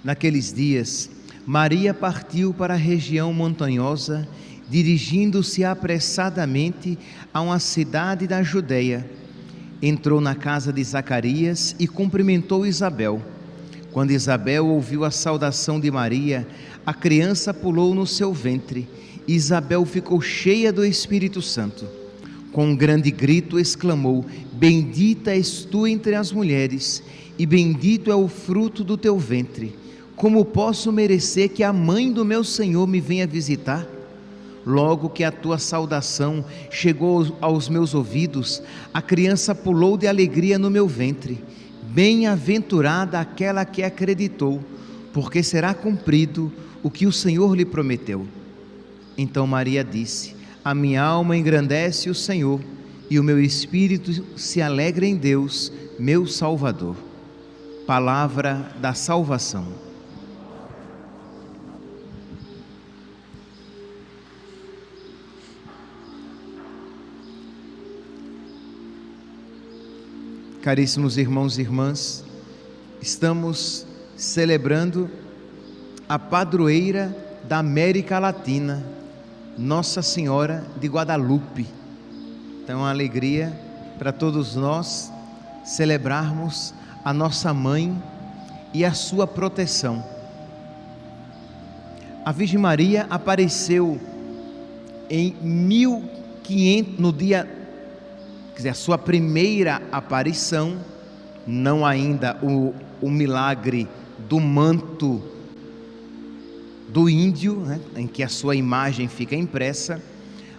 Naqueles dias, Maria partiu para a região montanhosa, dirigindo-se apressadamente a uma cidade da Judeia. Entrou na casa de Zacarias e cumprimentou Isabel. Quando Isabel ouviu a saudação de Maria, a criança pulou no seu ventre. Isabel ficou cheia do Espírito Santo. Com um grande grito exclamou: Bendita és tu entre as mulheres, e bendito é o fruto do teu ventre. Como posso merecer que a mãe do meu Senhor me venha visitar? Logo que a tua saudação chegou aos meus ouvidos, a criança pulou de alegria no meu ventre. Bem-aventurada aquela que acreditou, porque será cumprido o que o Senhor lhe prometeu. Então Maria disse: A minha alma engrandece o Senhor, e o meu espírito se alegra em Deus, meu Salvador. Palavra da salvação. Caríssimos irmãos e irmãs, estamos celebrando a padroeira da América Latina, Nossa Senhora de Guadalupe. Então é uma alegria para todos nós celebrarmos a nossa mãe e a sua proteção. A Virgem Maria apareceu em 1500, no dia, quer dizer, a sua primeira aparição, não ainda o milagre do manto do índio, né, em que a sua imagem fica impressa,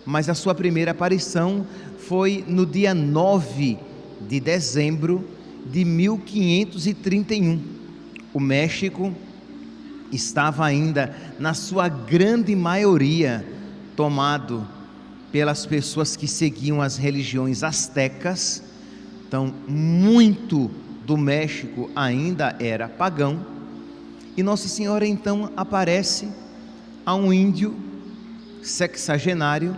mas a sua primeira aparição foi no dia 9 de dezembro de 1531. O México estava ainda, na sua grande maioria, tomado pelas pessoas que seguiam as religiões astecas. Então, muito do México ainda era pagão, e Nossa Senhora então aparece a um índio sexagenário.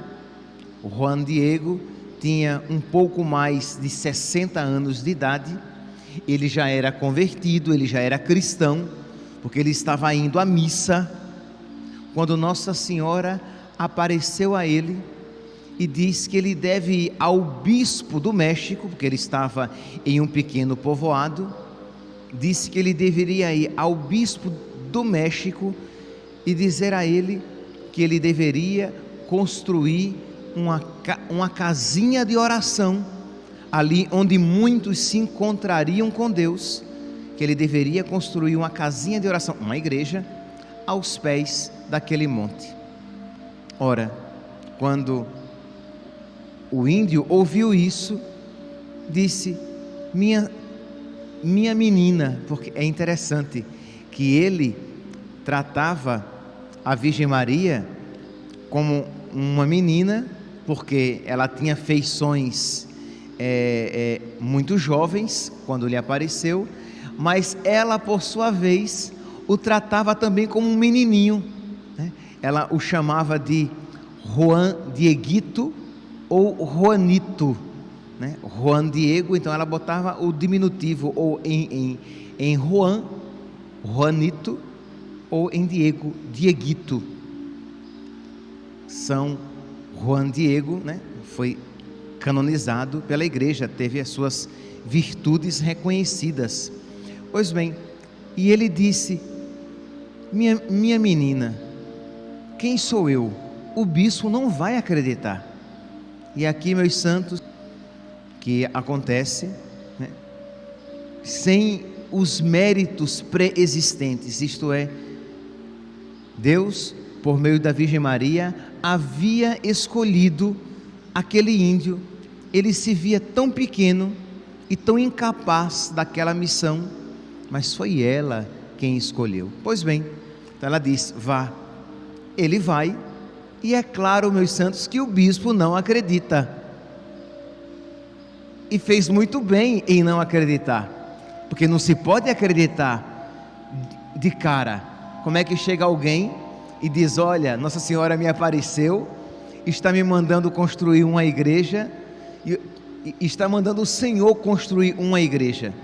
O Juan Diego tinha um pouco mais de 60 anos de idade, ele já era convertido, ele já era cristão, porque ele estava indo à missa, quando Nossa Senhora apareceu a ele e diz que ele deve ir ao bispo do México, porque ele estava em um pequeno povoado. Disse que ele deveria ir ao bispo do México e dizer a ele que ele deveria construir uma casinha de oração, ali onde muitos se encontrariam com Deus, que ele deveria construir uma casinha de oração, uma igreja, aos pés daquele monte. Ora, quando o índio ouviu isso, disse: minha menina, porque é interessante que ele tratava a Virgem Maria como uma menina, porque ela tinha feições muito jovens quando lhe apareceu, mas ela, por sua vez, o tratava também como um menininho, né? Ela o chamava de Juan Dieguito ou Juanito, né? Juan Diego, então ela botava o diminutivo ou em Juan, Juanito, ou em Diego, Dieguito. São Juan Diego, né? Foi canonizado pela igreja, teve as suas virtudes reconhecidas. Pois bem, e ele disse: minha menina, quem sou eu? O bispo não vai acreditar. E aqui, meus santos, que acontece, né, sem os méritos pré-existentes, isto é, Deus, por meio da Virgem Maria, havia escolhido aquele índio. Ele se via tão pequeno e tão incapaz daquela missão, mas foi ela quem escolheu. Pois bem, então ela diz: vá. Ele vai, e é claro, meus santos, que o bispo não acredita, e fez muito bem em não acreditar, porque não se pode acreditar de cara. Como é que chega alguém e diz: olha, Nossa Senhora me apareceu, está me mandando construir uma igreja, e está mandando o Senhor construir uma igreja.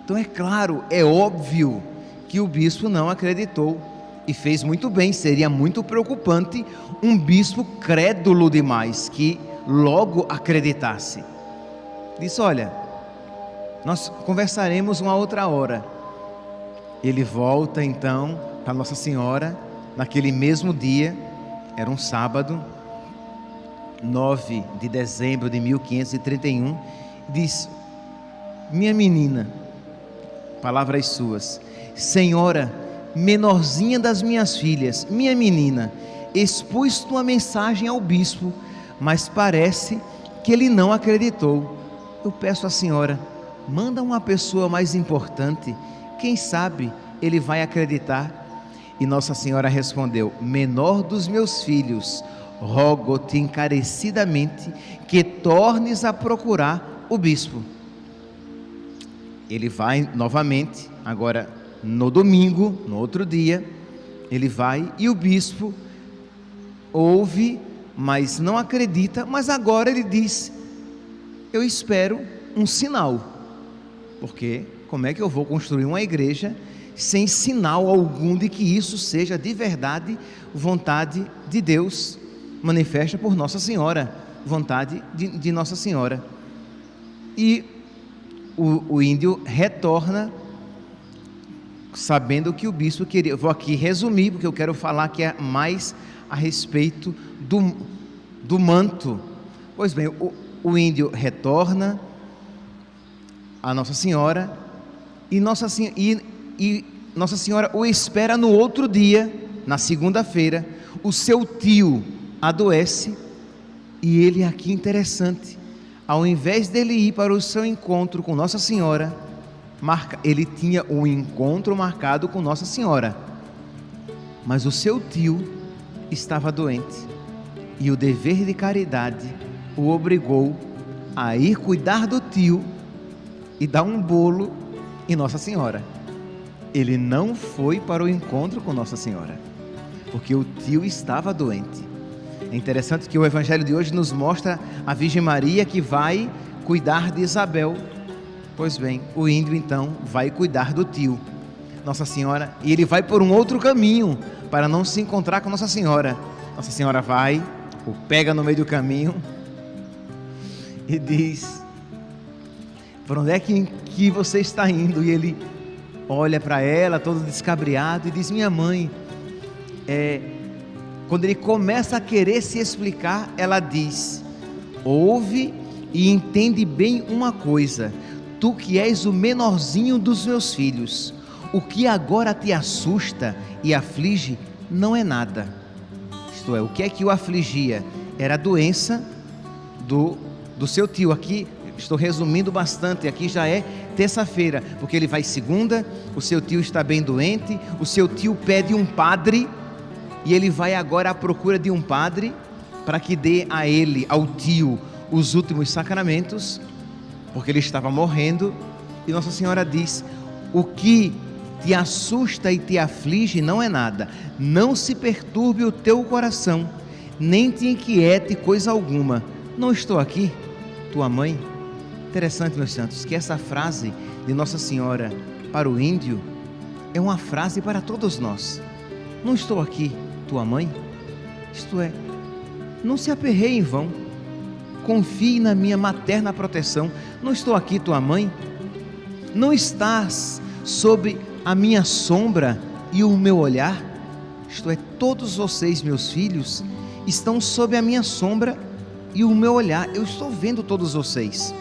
Então é claro, é óbvio que o bispo não acreditou, e fez muito bem. Seria muito preocupante um bispo crédulo demais, que logo acreditasse. Disse: olha, nós conversaremos uma outra hora. Ele volta então para Nossa Senhora, naquele mesmo dia, era um sábado, 9 de dezembro de 1531, diz: minha menina, palavras suas, Senhora, menorzinha das minhas filhas, minha menina, expus tua mensagem ao bispo, mas parece que ele não acreditou. Eu peço à senhora, manda uma pessoa mais importante, quem sabe ele vai acreditar. E Nossa Senhora respondeu: menor dos meus filhos, rogo-te encarecidamente que tornes a procurar o bispo. Ele vai novamente, agora no domingo, no outro dia, ele vai e o bispo ouve, mas não acredita. Mas agora ele diz: eu espero um sinal, porque como é que eu vou construir uma igreja sem sinal algum de que isso seja de verdade vontade de Deus, manifesta por Nossa Senhora, vontade de Nossa Senhora. E o índio retorna, sabendo que o bispo queria. Vou aqui resumir, porque eu quero falar que é mais a respeito do manto. Pois bem, o índio retorna a Nossa Senhora, e Nossa Senhora o espera no outro dia, na segunda-feira. O seu tio adoece, e ele, aqui interessante, ao invés dele ir para o seu encontro com Nossa Senhora, ele tinha um encontro marcado com Nossa Senhora, mas o seu tio estava doente, e o dever de caridade o obrigou a ir cuidar do tio e dar um bolo em Nossa Senhora. Ele não foi para o encontro com Nossa Senhora, porque o tio estava doente. É interessante que o Evangelho de hoje nos mostra a Virgem Maria que vai cuidar de Isabel. Pois bem, o índio então vai cuidar do tio, Nossa Senhora, e ele vai por um outro caminho para não se encontrar com Nossa Senhora. Nossa Senhora vai, o pega no meio do caminho e diz: por onde é que você está indo? E ele olha para ela todo descabriado e diz: minha mãe. Quando ele começa a querer se explicar, ela diz: ouve e entende bem uma coisa, tu que és o menorzinho dos meus filhos, o que agora te assusta e aflige não é nada. Isto é, o que é que o afligia? Era a doença do seu tio. Aqui estou resumindo bastante, aqui já é terça-feira, porque ele vai segunda, o seu tio está bem doente, o seu tio pede um padre, e ele vai agora à procura de um padre para que dê a ele, ao tio, os últimos sacramentos, porque ele estava morrendo. E Nossa Senhora diz: o que te assusta e te aflige não é nada, não se perturbe o teu coração, nem te inquiete coisa alguma. Não estou aqui, tua mãe? Interessante, meus santos, que essa frase de Nossa Senhora para o índio é uma frase para todos nós. Não estou aqui, tua mãe? Isto é, não se aperreie em vão, confie na minha materna proteção. Não estou aqui, tua mãe? Não estás sob a minha sombra e o meu olhar? Isto é, todos vocês, meus filhos, estão sob a minha sombra e o meu olhar. Eu estou vendo todos vocês.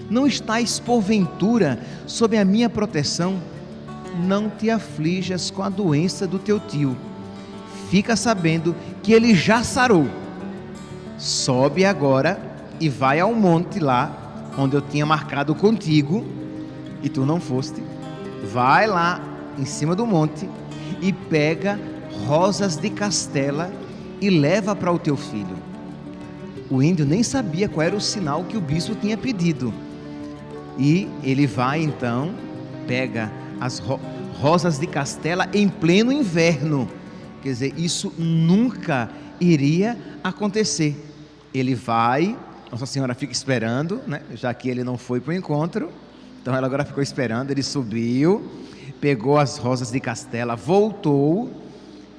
Não estáis porventura sob a minha proteção? Não te aflijas com a doença do teu tio. Fica sabendo que ele já sarou. Sobe agora e vai ao monte lá, onde eu tinha marcado contigo, e tu não foste. Vai lá em cima do monte e pega rosas de castela e leva para o teu filho. O índio nem sabia qual era o sinal que o bispo tinha pedido. E ele vai então, pega as rosas de castela em pleno inverno. Quer dizer, isso nunca iria acontecer. Ele vai, Nossa Senhora fica esperando, né? Já que ele não foi para o encontro, então ela agora ficou esperando. Ele subiu, pegou as rosas de castela, voltou,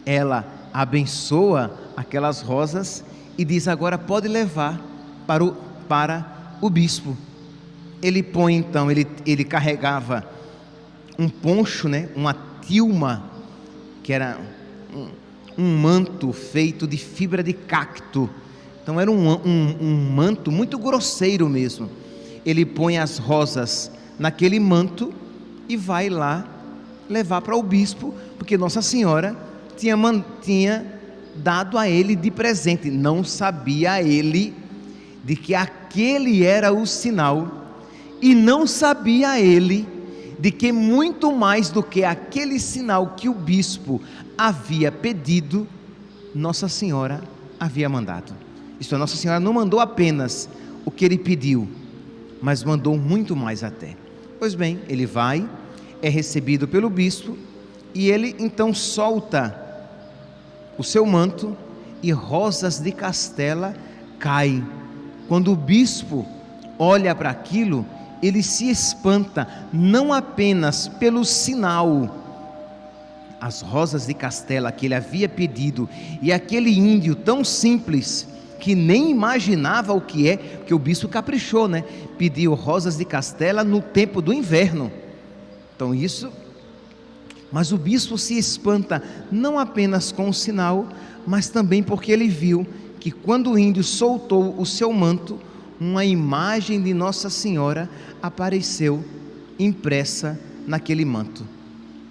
ela abençoa aquelas rosas e diz: agora pode levar para o bispo. Ele põe então, ele carregava um poncho, né? Uma tilma, que era um manto feito de fibra de cacto. Então era um manto muito grosseiro mesmo. Ele põe as rosas naquele manto e vai lá levar para o bispo, porque Nossa Senhora tinha dado a ele de presente. Não sabia ele de que aquele era o sinal, e não sabia ele de que muito mais do que aquele sinal que o bispo havia pedido, Nossa Senhora havia mandado. Isto é, Nossa Senhora não mandou apenas o que ele pediu, mas mandou muito mais até. Pois bem, ele vai, é recebido pelo bispo, e ele então solta o seu manto, e rosas de castela caem. Quando o bispo olha para aquilo, ele se espanta, não apenas pelo sinal, as rosas de castela que ele havia pedido, e aquele índio tão simples, que nem imaginava o que é, porque o bispo caprichou, né? Pediu rosas de castela no tempo do inverno. Então isso, mas o bispo se espanta, não apenas com o sinal, mas também porque ele viu que quando o índio soltou o seu manto, uma imagem de Nossa Senhora apareceu impressa naquele manto.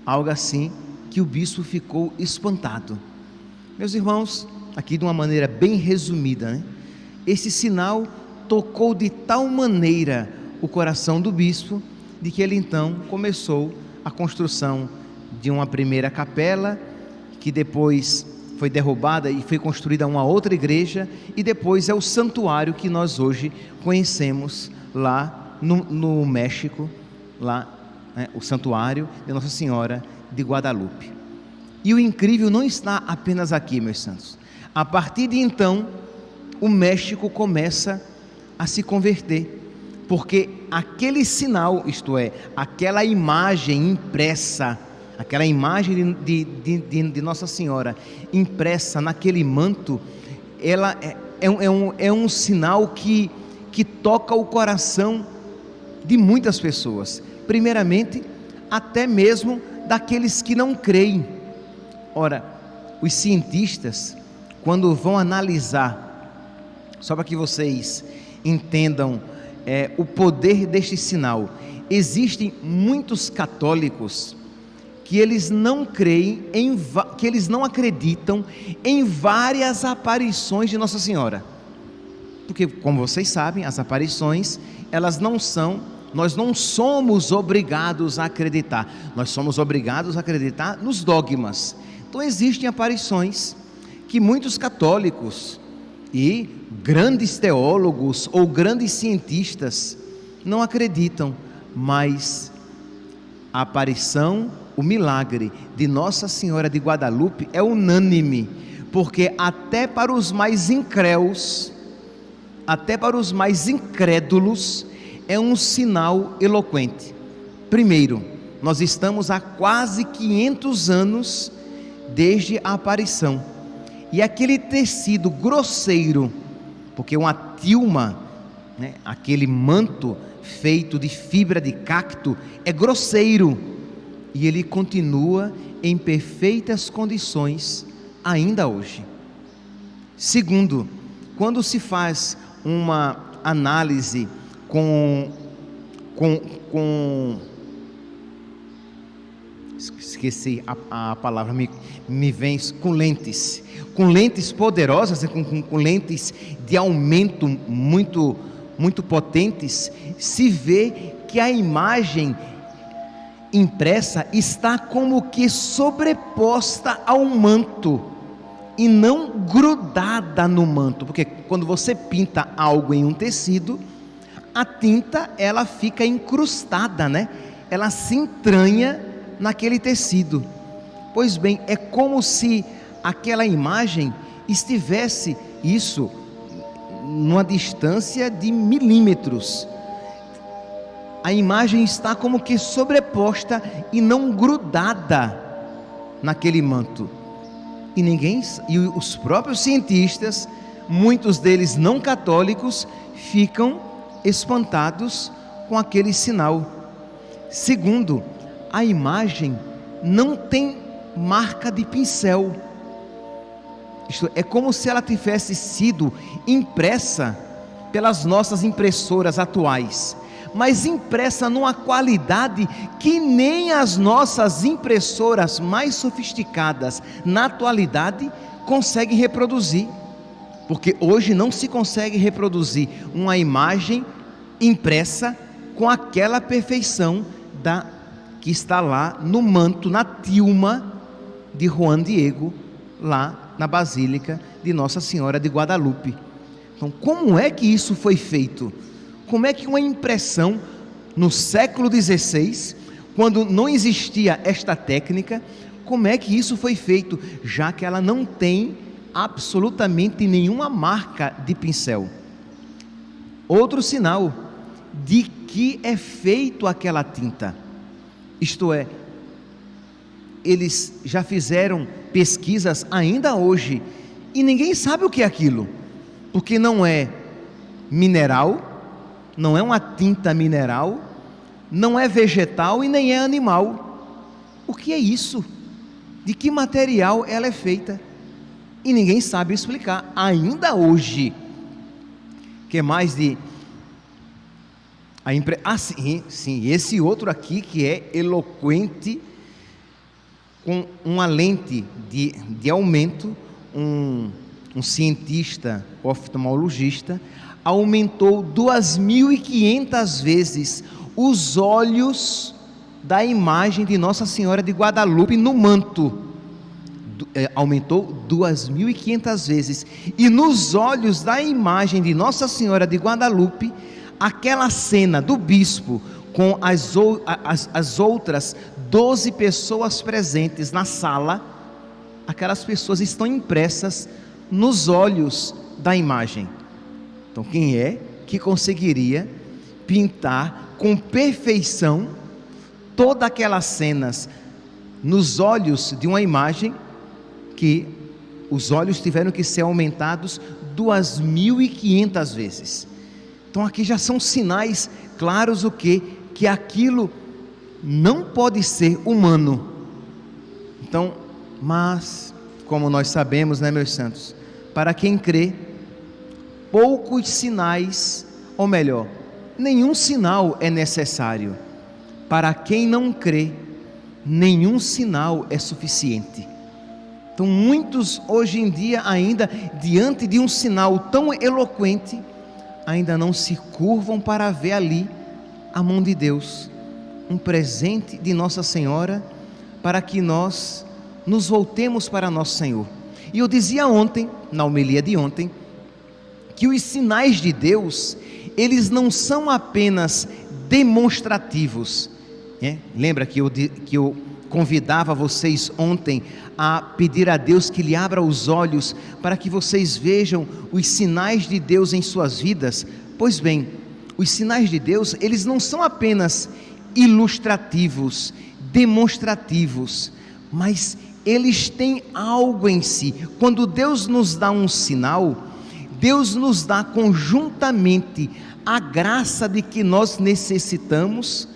Algo assim que o bispo ficou espantado. Meus irmãos, aqui de uma maneira bem resumida, né? Esse sinal tocou de tal maneira o coração do bispo, de que ele então começou a construção de uma primeira capela, que depois foi derrubada e foi construída uma outra igreja, e depois é o santuário que nós hoje conhecemos lá no México, lá, né, o santuário de Nossa Senhora de Guadalupe. E o incrível não está apenas aqui, meus santos. A partir de então, o México começa a se converter, porque aquele sinal, isto é, aquela imagem impressa, aquela imagem de Nossa Senhora impressa naquele manto, ela é um sinal que toca o coração de muitas pessoas, primeiramente até mesmo daqueles que não creem. Ora, os cientistas, quando vão analisar, só para que vocês entendam o poder deste sinal, existem muitos católicos que eles não creem, que eles não acreditam em várias aparições de Nossa Senhora, porque, como vocês sabem, as aparições, elas não são, nós não somos obrigados a acreditar, nós somos obrigados a acreditar nos dogmas. Então existem aparições que muitos católicos e grandes teólogos ou grandes cientistas não acreditam, mas a aparição, o milagre de Nossa Senhora de Guadalupe é unânime, porque até para os mais incrédulos, até para os mais incrédulos, é um sinal eloquente. Primeiro, nós estamos há quase 500 anos desde a aparição, e aquele tecido grosseiro, porque uma tilma, né, aquele manto feito de fibra de cacto, é grosseiro, e ele continua em perfeitas condições ainda hoje. Segundo, quando se faz uma análise esqueci a palavra, me vem com lentes poderosas, com lentes de aumento muito potentes, se vê que a imagem impressa está como que sobreposta ao manto e não grudada no manto, porque quando você pinta algo em um tecido, a tinta ela fica incrustada, né? Ela se entranha naquele tecido. Pois bem, é como se aquela imagem estivesse, isso, numa distância de milímetros. A imagem está como que sobreposta e não grudada naquele manto. E os próprios cientistas, muitos deles não católicos, ficam espantados com aquele sinal. Segundo, a imagem não tem marca de pincel. Isto é como se ela tivesse sido impressa pelas nossas impressoras atuais, mas impressa numa qualidade que nem as nossas impressoras mais sofisticadas na atualidade conseguem reproduzir, porque hoje não se consegue reproduzir uma imagem impressa com aquela perfeição que está lá no manto, na tilma de Juan Diego, lá na Basílica de Nossa Senhora de Guadalupe. Então, como é que isso foi feito? Como é que uma impressão no século XVI, quando não existia esta técnica, como é que isso foi feito, já que ela não tem absolutamente nenhuma marca de pincel? Outro sinal de que é feito aquela tinta, isto é, eles já fizeram pesquisas ainda hoje e ninguém sabe o que é aquilo, porque não é mineral, não é uma tinta mineral, não é vegetal e nem é animal. O que é isso? De que material ela é feita? E ninguém sabe explicar ainda hoje. Que mais de sim, esse outro aqui que é eloquente, com uma lente de aumento, um cientista oftalmologista aumentou 2.500 vezes os olhos da imagem de Nossa Senhora de Guadalupe no manto. Aumentou 2.500 vezes. E nos olhos da imagem de Nossa Senhora de Guadalupe, aquela cena do bispo com as outras 12 pessoas presentes na sala, aquelas pessoas estão impressas nos olhos da imagem. Então, quem é que conseguiria pintar com perfeição todas aquelas cenas nos olhos de uma imagem que os olhos tiveram que ser aumentados 2.500 vezes? Então, aqui já são sinais claros que aquilo não pode ser humano. Então, mas, como nós sabemos, né, meus santos, para quem crê, poucos sinais, ou melhor, nenhum sinal é necessário. Para quem não crê, nenhum sinal é suficiente. Então, muitos hoje em dia ainda, diante de um sinal tão eloquente, ainda não se curvam para ver ali a mão de Deus, um presente de Nossa Senhora, para que nós nos voltemos para Nosso Senhor. E eu dizia ontem, na homilia de ontem, que os sinais de Deus, eles não são apenas demonstrativos. Lembra que eu convidava vocês ontem a pedir a Deus que lhe abra os olhos, para que vocês vejam os sinais de Deus em suas vidas? Pois bem, os sinais de Deus, eles não são apenas ilustrativos, demonstrativos, mas eles têm algo em si. Quando Deus nos dá um sinal, Deus nos dá conjuntamente a graça de que nós necessitamos,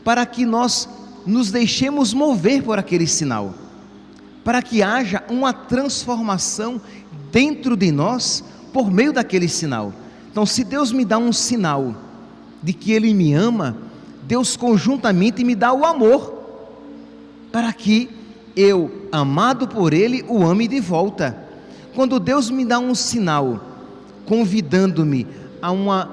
para que nós nos deixemos mover por aquele sinal, para que haja uma transformação dentro de nós por meio daquele sinal. Então, se Deus me dá um sinal de que Ele me ama, Deus conjuntamente me dá o amor, para que eu, amado por Ele, o ame de volta. Quando Deus me dá um sinal, convidando-me a uma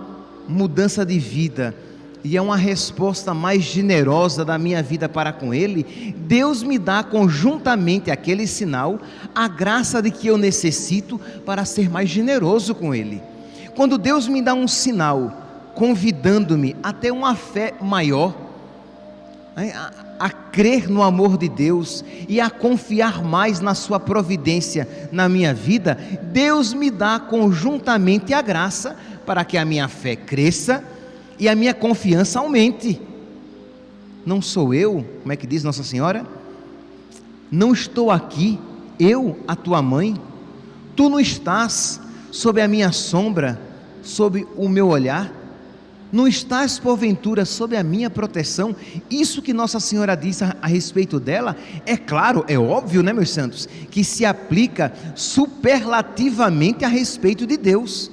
mudança de vida e a uma resposta mais generosa da minha vida para com Ele, Deus me dá conjuntamente aquele sinal, a graça de que eu necessito para ser mais generoso com Ele. Quando Deus me dá um sinal, convidando-me a ter uma fé maior, a crer no amor de Deus e a confiar mais na sua providência na minha vida, Deus me dá conjuntamente a graça para que a minha fé cresça e a minha confiança aumente. Não sou eu, como é que diz Nossa Senhora? Não estou aqui, eu, a tua mãe, tu não estás sob a minha sombra, sob o meu olhar, não estás porventura sob a minha proteção. Isso que Nossa Senhora diz a respeito dela, é claro, é óbvio, né, meus santos, que se aplica superlativamente a respeito de Deus.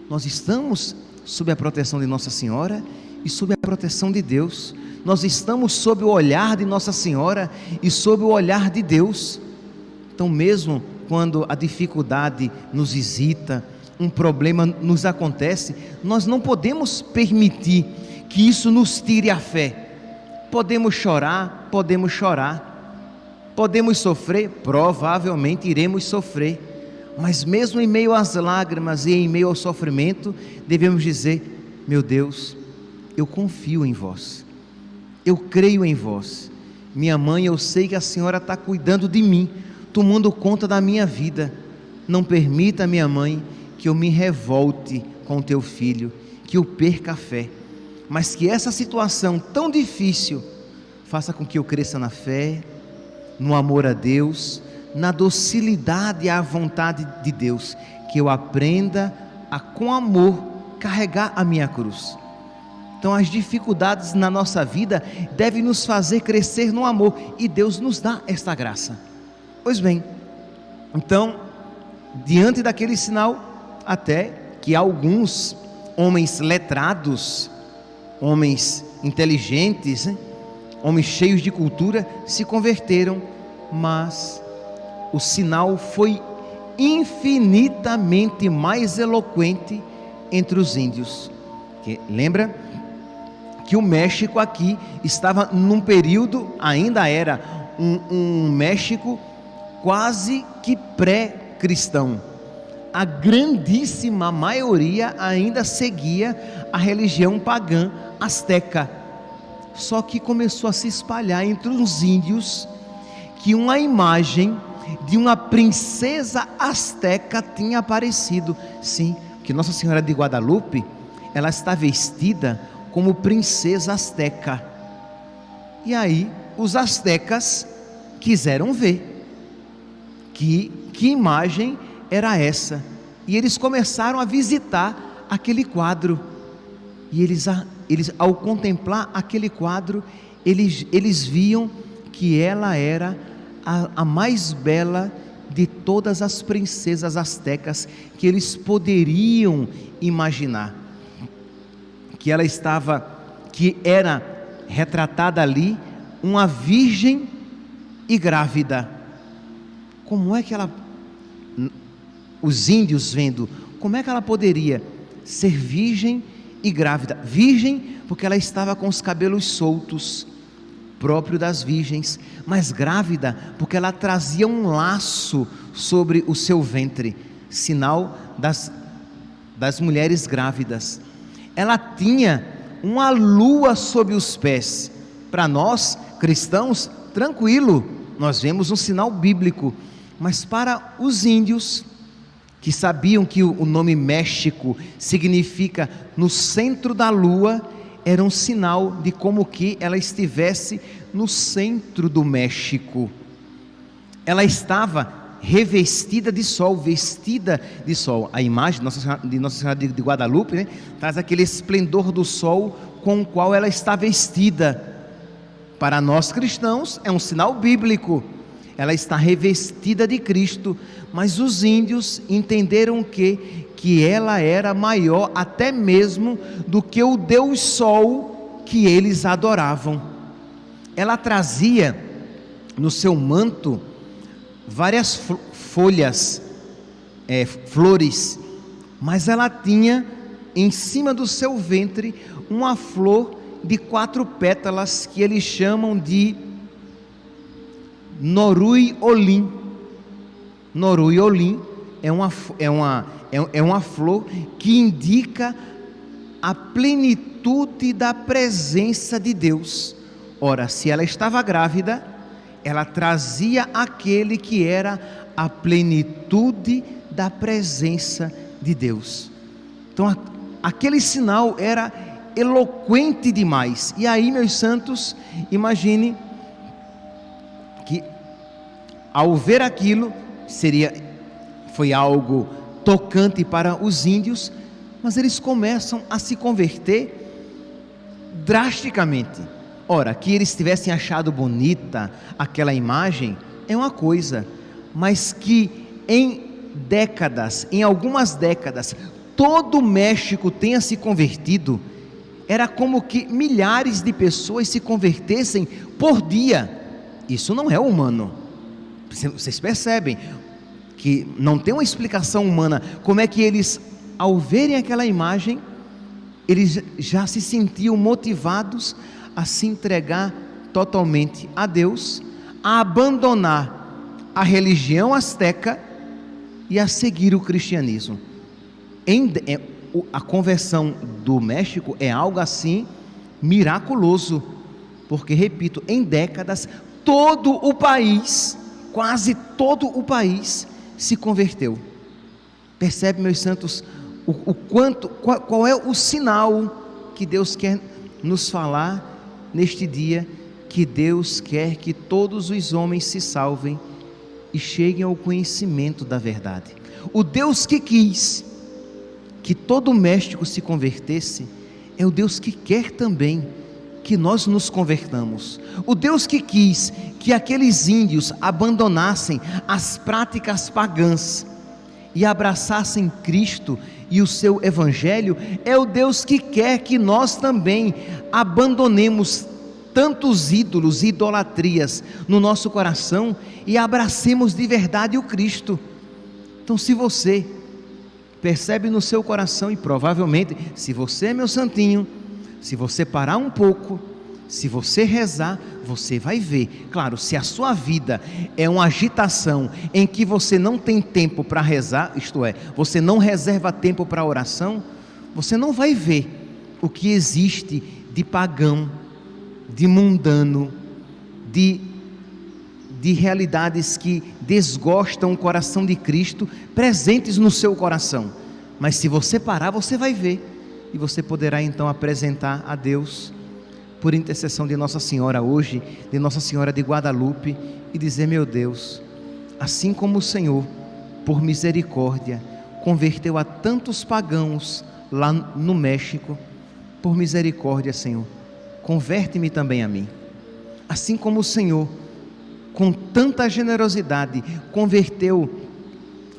Nós estamos sob a proteção de Nossa Senhora e sob a proteção de Deus. Nós estamos sob o olhar de Nossa Senhora e sob o olhar de Deus. Então, mesmo quando a dificuldade nos visita, um problema nos acontece, nós não podemos permitir que isso nos tire a fé. Podemos chorar, podemos sofrer, provavelmente iremos sofrer, mas mesmo em meio às lágrimas e em meio ao sofrimento, devemos dizer: meu Deus, eu confio em vós, eu creio em vós. Minha mãe, eu sei que a Senhora está cuidando de mim, tomando conta da minha vida. Não permita, minha mãe, que eu me revolte com o teu filho, que eu perca a fé, mas que essa situação tão difícil faça com que eu cresça na fé, no amor a Deus, na docilidade à vontade de Deus, que eu aprenda a, com amor, carregar a minha cruz. Então, as dificuldades na nossa vida devem nos fazer crescer no amor, e Deus nos dá esta graça. Pois bem, então, diante daquele sinal, até que alguns homens letrados, homens inteligentes, homens cheios de cultura, se converteram, mas o sinal foi infinitamente mais eloquente entre os índios. Lembra que o México aqui estava num período, ainda era um México quase que pré-cristão. A grandíssima maioria ainda seguia a religião pagã asteca. Só que começou a se espalhar entre os índios que uma imagem de uma princesa asteca tinha aparecido. Sim, que Nossa Senhora de Guadalupe, ela está vestida como princesa asteca. E aí os astecas quiseram ver que imagem era essa, e eles começaram a visitar aquele quadro, e eles ao contemplar aquele quadro, eles viam que ela era a mais bela de todas as princesas astecas que eles poderiam imaginar, que era retratada ali uma virgem e grávida. Como é que os índios vendo, como é que ela poderia ser virgem e grávida? Virgem porque ela estava com os cabelos soltos, próprio das virgens, mas grávida porque ela trazia um laço sobre o seu ventre, sinal das mulheres grávidas. Ela tinha uma lua sob os pés. Para nós cristãos, tranquilo, nós vemos um sinal bíblico, mas para os índios, que sabiam que o nome México significa no centro da lua, era um sinal de como que ela estivesse no centro do México. Ela estava revestida de sol, vestida de sol. A imagem de Nossa Senhora de Guadalupe, né, traz aquele esplendor do sol com o qual ela está vestida. Para nós cristãos é um sinal bíblico. Ela está revestida de Cristo, mas os índios entenderam que ela era maior até mesmo do que o Deus Sol que eles adoravam. Ela trazia no seu manto várias flores, mas ela tinha em cima do seu ventre uma flor de 4 pétalas que eles chamam de Norui Olim. Norui Olim é uma flor que indica a plenitude da presença de Deus, Ora, se ela estava grávida, ela trazia aquele que era a plenitude da presença de Deus. Então aquele sinal era eloquente demais. E aí, meus santos, imagine que ao ver aquilo, foi algo tocante para os índios, mas eles começam a se converter drasticamente. Ora, que eles tivessem achado bonita aquela imagem é uma coisa, mas que em algumas décadas, todo o México tenha se convertido, era como que milhares de pessoas se convertessem por dia. Isso não é humano. Vocês percebem que não tem uma explicação humana. Como é que eles, ao verem aquela imagem, eles já se sentiam motivados a se entregar totalmente a Deus, a abandonar a religião asteca e a seguir o cristianismo. A conversão do México é algo assim miraculoso, porque, repito, em décadas todo o país, quase todo o país se converteu. Percebe, meus santos, qual é o sinal que Deus quer nos falar neste dia? Que Deus quer que todos os homens se salvem e cheguem ao conhecimento da verdade. O Deus que quis que todo o México se convertesse é o Deus que quer também que nós nos convertamos. O Deus que quis que aqueles índios abandonassem as práticas pagãs e abraçassem Cristo e o seu evangelho, é o Deus que quer que nós também abandonemos tantos ídolos e idolatrias no nosso coração e abracemos de verdade o Cristo. Então, se você percebe no seu coração, e provavelmente, se você, meu santinho, se você parar um pouco, se você rezar, você vai ver. Claro, se a sua vida é uma agitação em que você não tem tempo para rezar, isto é, você não reserva tempo para oração, você não vai ver o que existe de pagão, de mundano, de realidades que desgostam o coração de Cristo presentes no seu coração. Mas se você parar, você vai ver, e você poderá então apresentar a Deus, por intercessão de Nossa Senhora hoje, de Nossa Senhora de Guadalupe, e dizer: meu Deus, assim como o Senhor, por misericórdia, converteu a tantos pagãos lá no México, por misericórdia, Senhor, converte-me também a mim. Assim como o Senhor, com tanta generosidade, converteu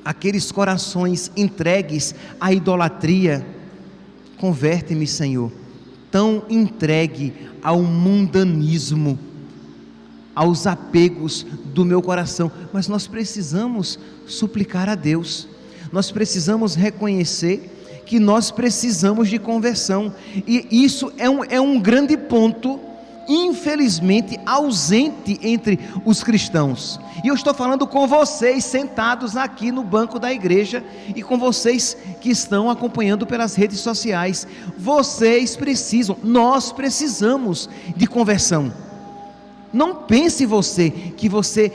aqueles corações entregues à idolatria, converte-me, Senhor, tão entregue ao mundanismo, aos apegos do meu coração. Mas nós precisamos suplicar a Deus, nós precisamos reconhecer que nós precisamos de conversão, e isso é um grande ponto, infelizmente ausente entre os cristãos. E eu estou falando com vocês sentados aqui no banco da igreja, e com vocês que estão acompanhando pelas redes sociais. Vocês precisam, nós precisamos de conversão. Não pense você que você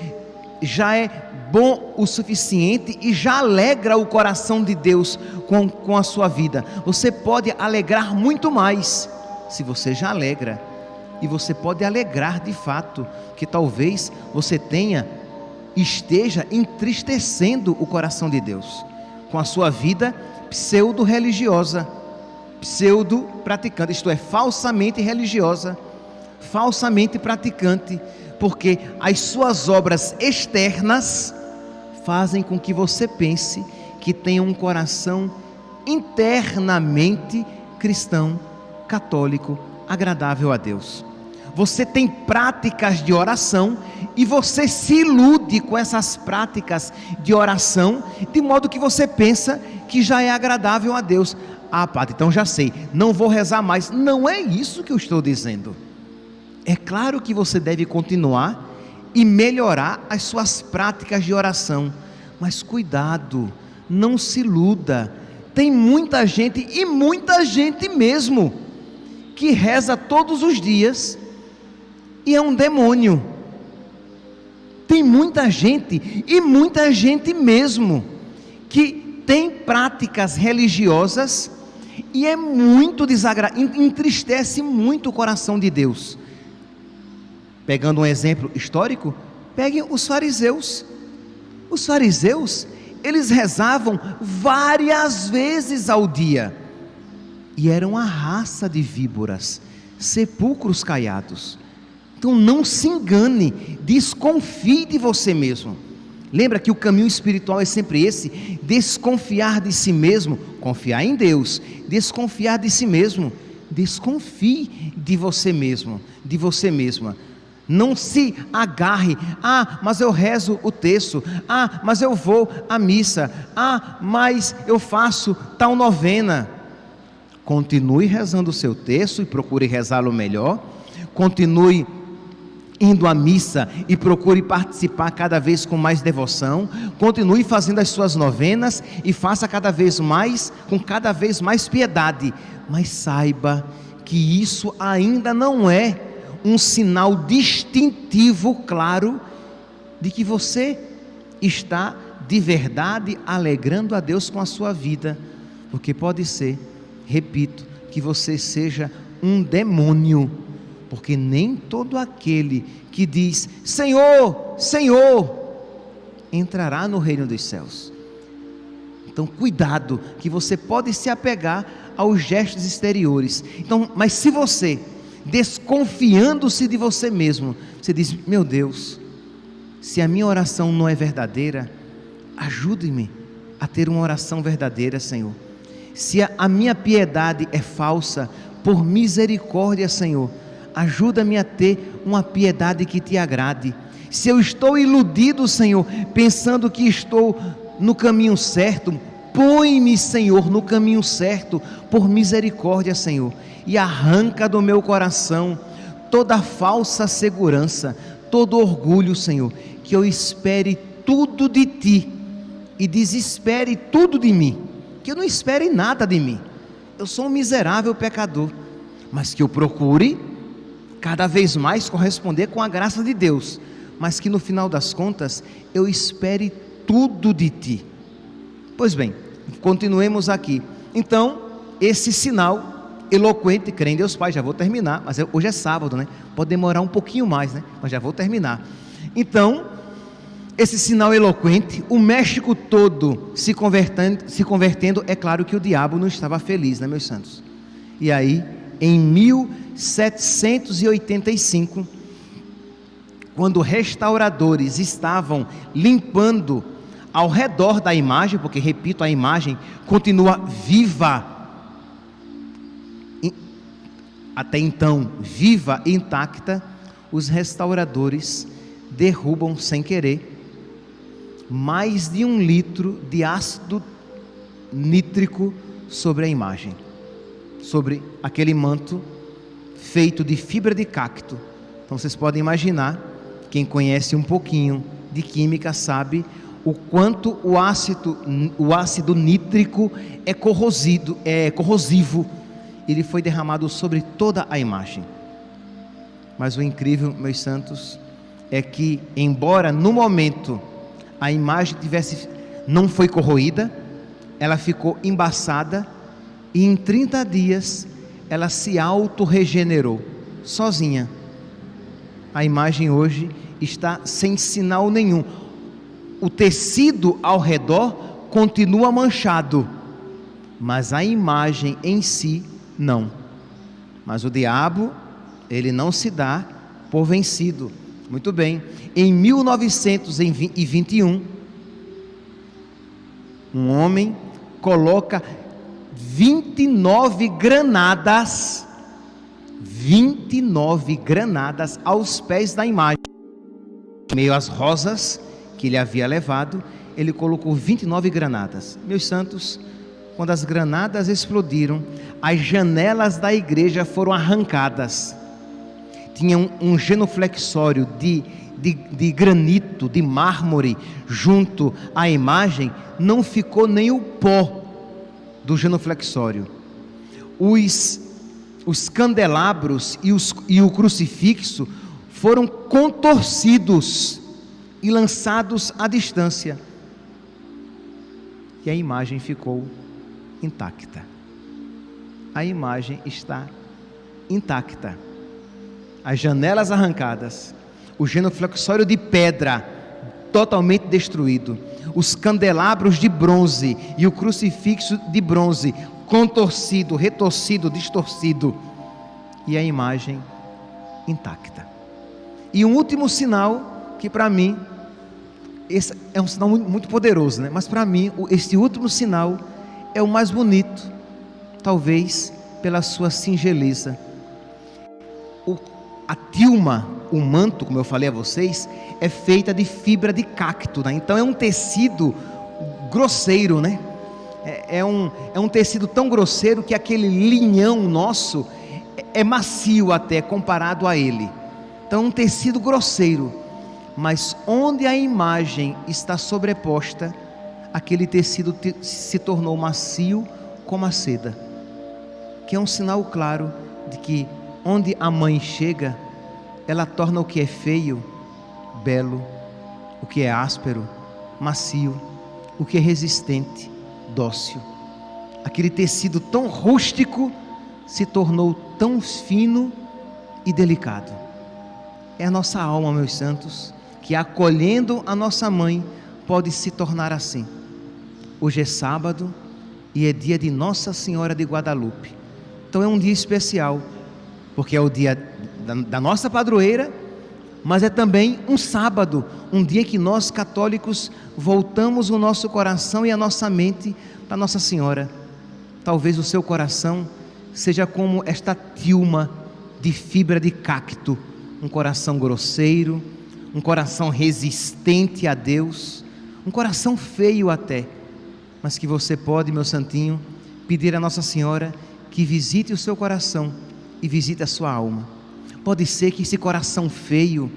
já é bom o suficiente e já alegra o coração de Deus com a sua vida. Você pode alegrar muito mais, se você já alegra. E você pode alegrar de fato, que talvez você esteja entristecendo o coração de Deus, com a sua vida pseudo-religiosa, pseudo-praticante, isto é, falsamente religiosa, falsamente praticante, porque as suas obras externas fazem com que você pense que tenha um coração internamente cristão, católico, agradável a Deus. Você tem práticas de oração e você se ilude com essas práticas de oração, de modo que você pensa que já é agradável a Deus. Ah, padre, então já sei, não vou rezar mais. Não é isso que eu estou dizendo. É claro que você deve continuar e melhorar as suas práticas de oração, mas cuidado, não se iluda. Tem muita gente, e muita gente mesmo, que reza todos os dias, e é um demônio. Tem muita gente, e muita gente mesmo, que tem práticas religiosas e é muito desagradável, entristece muito o coração de Deus. Pegando um exemplo histórico, peguem os fariseus. Os fariseus, eles rezavam várias vezes ao dia, e eram a raça de víboras, sepulcros caiados. Então não se engane, desconfie de você mesmo. Lembra que o caminho espiritual é sempre esse: desconfiar de si mesmo, confiar em Deus, desconfiar de si mesmo. Desconfie de você mesmo, de você mesma. Não se agarre: mas eu rezo o terço, mas eu vou à missa, mas eu faço tal novena. Continue rezando o seu terço e procure rezá-lo melhor. Continue indo à missa e procure participar cada vez com mais devoção. Continue fazendo as suas novenas e faça cada vez mais, com cada vez mais piedade. Mas saiba que isso ainda não é um sinal distintivo claro de que você está de verdade alegrando a Deus com a sua vida, porque pode ser, repito, que você seja um demônio, porque nem todo aquele que diz Senhor, Senhor, entrará no reino dos céus. Então cuidado, que você pode se apegar aos gestos exteriores. Então, mas se você, desconfiando-se de você mesmo, você diz: meu Deus, se a minha oração não é verdadeira, ajude-me a ter uma oração verdadeira, Senhor. Se a minha piedade é falsa, por misericórdia, Senhor, ajuda-me a ter uma piedade que te agrade. Se eu estou iludido, Senhor, pensando que estou no caminho certo, põe-me, Senhor, no caminho certo, por misericórdia, Senhor, e arranca do meu coração toda falsa segurança, todo orgulho, Senhor, que eu espere tudo de Ti e desespere tudo de mim, que eu não espere nada de mim. Eu sou um miserável pecador, mas que eu procure cada vez mais corresponder com a graça de Deus, mas que no final das contas eu espere tudo de Ti. Pois bem, continuemos aqui. Então, esse sinal eloquente, crê em Deus Pai, já vou terminar, mas hoje é sábado, né? Pode demorar um pouquinho mais, né? Mas já vou terminar. Então, esse sinal eloquente, o México todo se convertendo, é claro que o diabo não estava feliz, né, meus santos? E aí, em 1785, quando restauradores estavam limpando ao redor da imagem, porque, repito, a imagem continua viva, até então viva e intacta, os restauradores derrubam sem querer mais de 1 litro de ácido nítrico sobre a imagem, sobre aquele manto feito de fibra de cacto. Então vocês podem imaginar, quem conhece um pouquinho de química sabe o quanto o ácido nítrico é corrosivo. Ele foi derramado sobre toda a imagem. Mas o incrível, meus santos, é que, embora no momento a imagem não foi corroída, ela ficou embaçada, e em 30 dias ela se auto-regenerou sozinha. A imagem hoje está sem sinal nenhum. O tecido ao redor continua manchado, mas a imagem em si não. Mas o diabo, ele não se dá por vencido. Muito bem, em 1921, um homem coloca 29 granadas aos pés da imagem, meio às rosas que ele havia levado. Ele colocou 29 granadas. Meus santos, quando as granadas explodiram, as janelas da igreja foram arrancadas. Tinha um genuflexório de granito, de mármore, junto à imagem. Não ficou nem o pó do genuflexório. Os candelabros e o crucifixo foram contorcidos e lançados à distância, e a imagem ficou intacta. A imagem está intacta. As janelas arrancadas, o genuflexório de pedra totalmente destruído, os candelabros de bronze e o crucifixo de bronze contorcido, retorcido, distorcido, e a imagem intacta. E um último sinal que para mim, esse é um sinal muito poderoso, né? Mas para mim, este último sinal é o mais bonito, talvez pela sua singeleza. A tilma, o manto, como eu falei a vocês, é feita de fibra de cacto, né? Então é um tecido grosseiro, né? É um tecido tão grosseiro que aquele linhão nosso é macio até comparado a ele. Então é um tecido grosseiro, mas onde a imagem está sobreposta, aquele tecido se tornou macio como a seda, que é um sinal claro de que onde a mãe chega, ela torna o que é feio, belo, o que é áspero, macio, o que é resistente, dócil. Aquele tecido tão rústico se tornou tão fino e delicado. É a nossa alma, meus santos, que acolhendo a nossa mãe, pode se tornar assim. Hoje é sábado e é dia de Nossa Senhora de Guadalupe. Então é um dia especial, porque é o dia da nossa padroeira, mas é também um sábado, um dia que nós católicos voltamos o nosso coração e a nossa mente para Nossa Senhora. Talvez o seu coração seja como esta tilma de fibra de cacto, um coração grosseiro, um coração resistente a Deus, um coração feio até, mas que você pode, meu santinho, pedir a Nossa Senhora que visite o seu coração e visite a sua alma. Pode ser que esse coração feio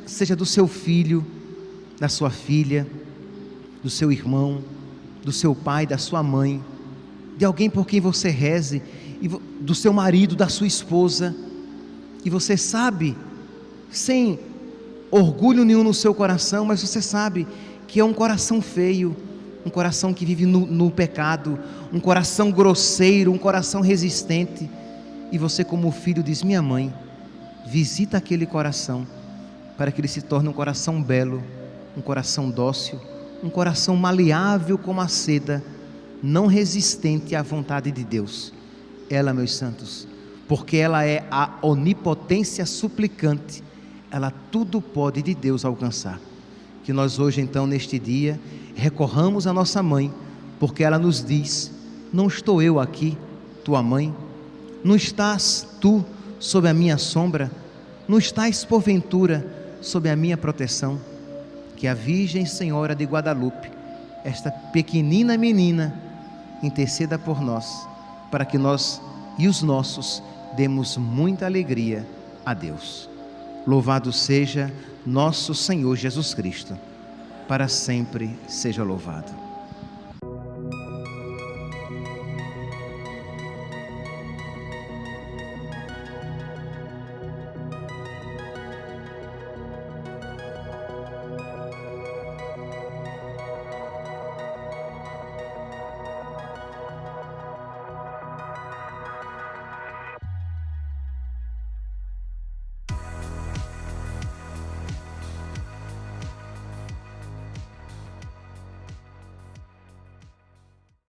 seja do seu filho, da sua filha, do seu irmão, do seu pai, da sua mãe, de alguém por quem você reze, do seu marido, da sua esposa, e você sabe, sem orgulho nenhum no seu coração, mas você sabe que é um coração feio, um coração que vive no pecado, um coração grosseiro, um coração resistente, e você como filho diz: minha mãe, visita aquele coração, para que ele se torne um coração belo, um coração dócil, um coração maleável como a seda, não resistente à vontade de Deus. Ela, meus santos, porque ela é a onipotência suplicante, ela tudo pode de Deus alcançar. Que nós hoje então, neste dia, recorramos à nossa mãe, porque ela nos diz: não estou eu aqui, tua mãe? Não estás tu sob a minha sombra? Não estás porventura sob a minha proteção? Que a Virgem Senhora de Guadalupe, esta pequenina menina, interceda por nós, para que nós e os nossos demos muita alegria a Deus. Louvado seja nosso Senhor Jesus Cristo, para sempre seja louvado.